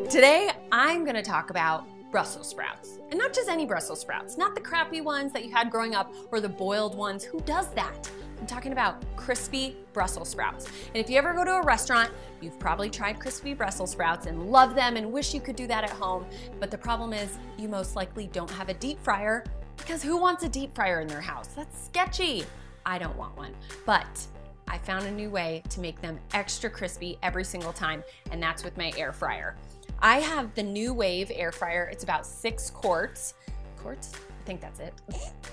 Today, I'm gonna talk about Brussels sprouts. And not just any Brussels sprouts, not the crappy ones that you had growing up or the boiled ones. Who does that? I'm talking about crispy Brussels sprouts. And if you ever go to a restaurant, you've probably tried crispy Brussels sprouts and love them and wish you could do that at home. But the problem is you most likely don't have a deep fryer, because who wants a deep fryer in their house? That's sketchy. I don't want one. But I found a new way to make them extra crispy every single time, and that's with my air fryer. I have the NuWave air fryer. It's about 6 quarts. Quarts? I think that's it.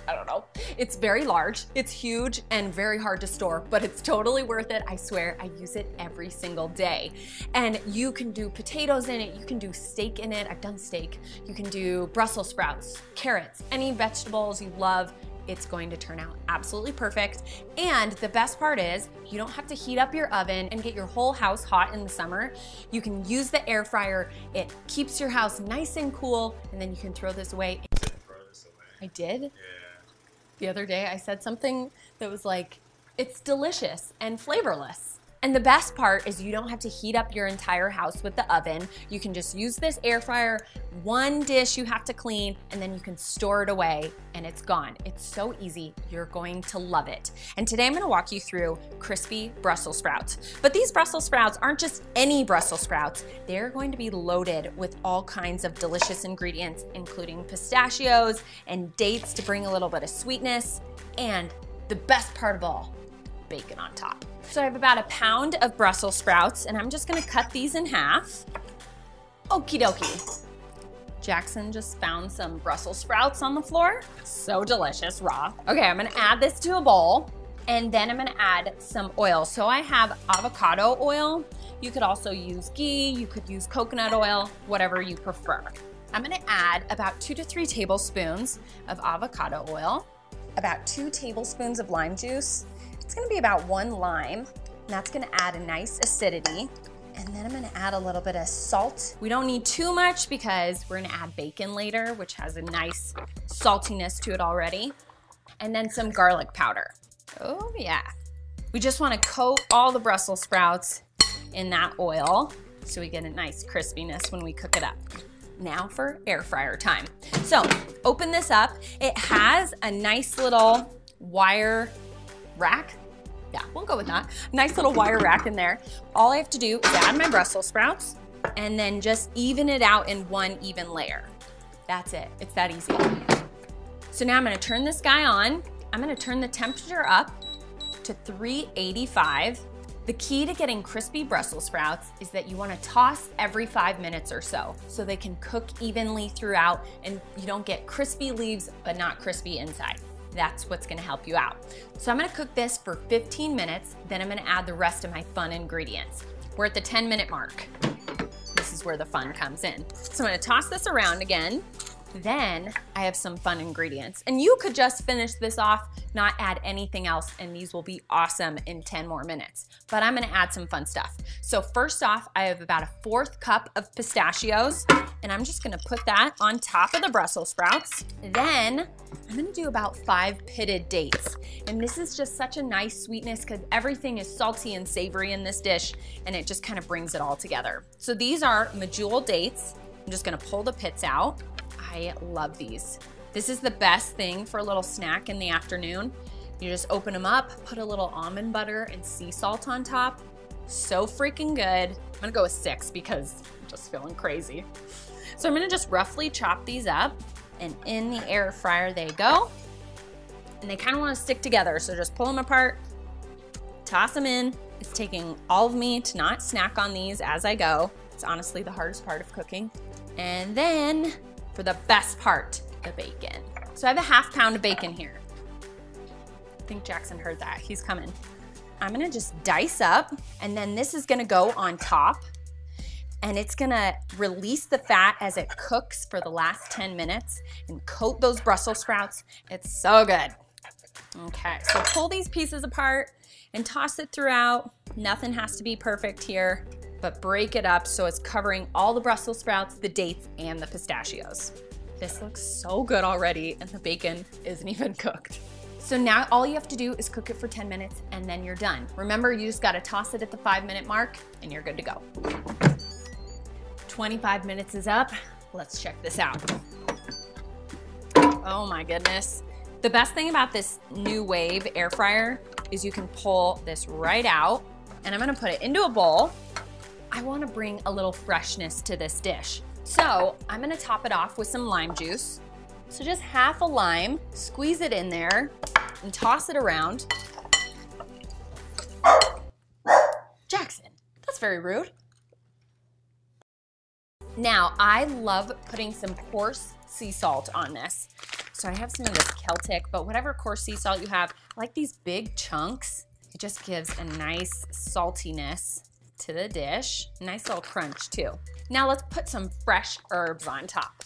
I don't know. It's very large, it's huge, and very hard to store, but it's totally worth it. I swear, I use it every single day. And you can do potatoes in it, you can do steak in it. I've done steak. You can do Brussels sprouts, carrots, any vegetables you love. It's going to turn out absolutely perfect. And the best part is you don't have to heat up your oven and get your whole house hot in the summer. You can use the air fryer. It keeps your house nice and cool, and then you can throw this away. I did? Yeah. The other day I said something that was like, it's delicious and flavorless. And the best part is you don't have to heat up your entire house with the oven. You can just use this air fryer, one dish you have to clean, and then you can store it away and it's gone. It's so easy, you're going to love it. And today I'm gonna walk you through crispy Brussels sprouts. But these Brussels sprouts aren't just any Brussels sprouts. They're going to be loaded with all kinds of delicious ingredients, including pistachios and dates to bring a little bit of sweetness, and the best part of all, bacon on top. So I have about 1 pound of Brussels sprouts, and I'm just gonna cut these in half. Okie dokie. Jackson just found some Brussels sprouts on the floor. So delicious, raw. Okay, I'm gonna add this to a bowl, and then I'm gonna add some oil. So I have avocado oil. You could also use ghee, you could use coconut oil, whatever you prefer. I'm gonna add about 2 to 3 tablespoons of avocado oil, about 2 tablespoons of lime juice. It's gonna be about 1 lime, and that's gonna add a nice acidity. And then I'm gonna add a little bit of salt. We don't need too much because we're gonna add bacon later, which has a nice saltiness to it already. And then some garlic powder. Oh yeah. We just wanna coat all the Brussels sprouts in that oil so we get a nice crispiness when we cook it up. Now for air fryer time. So open this up. It has a nice little wire rack. Yeah, we'll go with that. Nice little wire rack in there. All I have to do is add my Brussels sprouts and then just even it out in one even layer. That's it. It's that easy. So now I'm gonna turn this guy on. I'm gonna turn the temperature up to 385. The key to getting crispy Brussels sprouts is that you wanna toss every 5 minutes or so they can cook evenly throughout and you don't get crispy leaves but not crispy inside. That's what's gonna help you out. So I'm gonna cook this for 15 minutes, then I'm gonna add the rest of my fun ingredients. We're at the 10-minute mark. This is where the fun comes in. So I'm gonna toss this around again. Then I have some fun ingredients. And you could just finish this off, not add anything else, and these will be awesome in 10 more minutes. But I'm gonna add some fun stuff. So first off, I have about 1/4 cup of pistachios, and I'm just gonna put that on top of the Brussels sprouts. Then I'm gonna do about 5 pitted dates. And this is just such a nice sweetness because everything is salty and savory in this dish, and it just kind of brings it all together. So these are medjool dates. I'm just gonna pull the pits out. I love these. This is the best thing for a little snack in the afternoon. You just open them up, put a little almond butter and sea salt on top. So freaking good. I'm gonna go with 6 because I'm just feeling crazy. So I'm gonna just roughly chop these up, and in the air fryer they go. And they kind of wanna stick together, so just pull them apart, toss them in. It's taking all of me to not snack on these as I go. It's honestly the hardest part of cooking. And then for the best part, the bacon. So I have 1/2 pound of bacon here. I think Jackson heard that, he's coming. I'm gonna just dice up, and then this is gonna go on top, and it's gonna release the fat as it cooks for the last 10 minutes and coat those Brussels sprouts. It's so good. Okay, so pull these pieces apart and toss it throughout. Nothing has to be perfect here, but break it up so it's covering all the Brussels sprouts, the dates, and the pistachios. This looks so good already, and the bacon isn't even cooked. So now all you have to do is cook it for 10 minutes and then you're done. Remember, you just gotta toss it at the 5-minute mark and you're good to go. 25 minutes is up. Let's check this out. Oh my goodness. The best thing about this NuWave air fryer is you can pull this right out, and I'm gonna put it into a bowl. I wanna bring a little freshness to this dish. So I'm gonna top it off with some lime juice. So just half a lime, squeeze it in there and toss it around. Jackson, that's very rude. Now, I love putting some coarse sea salt on this. So I have some of this Celtic, but whatever coarse sea salt you have, I like these big chunks. It just gives a nice saltiness to the dish. Nice little crunch too. Now let's put some fresh herbs on top.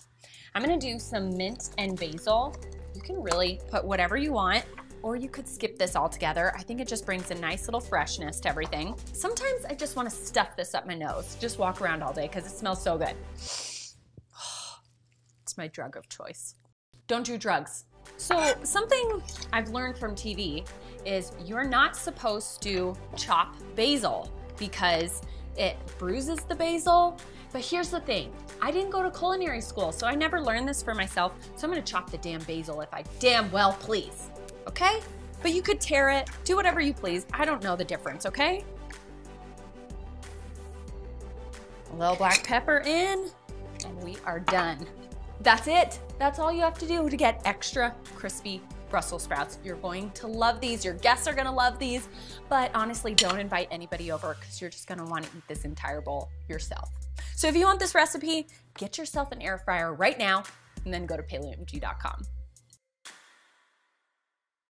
I'm gonna do some mint and basil. You can really put whatever you want, or you could skip this altogether. I think it just brings a nice little freshness to everything. Sometimes I just wanna stuff this up my nose, just walk around all day because it smells so good. It's my drug of choice. Don't do drugs. So something I've learned from TV is you're not supposed to chop basil because it bruises the basil. But here's the thing, I didn't go to culinary school, so I never learned this for myself, so I'm gonna chop the damn basil if I damn well please, okay? But you could tear it, do whatever you please. I don't know the difference, okay? A little black pepper in, and we are done. That's it. That's all you have to do to get extra crispy Brussels sprouts. You're going to love these. Your guests are gonna love these, but honestly, don't invite anybody over because you're just gonna wanna eat this entire bowl yourself. So if you want this recipe, get yourself an air fryer right now and then go to PaleOMG.com.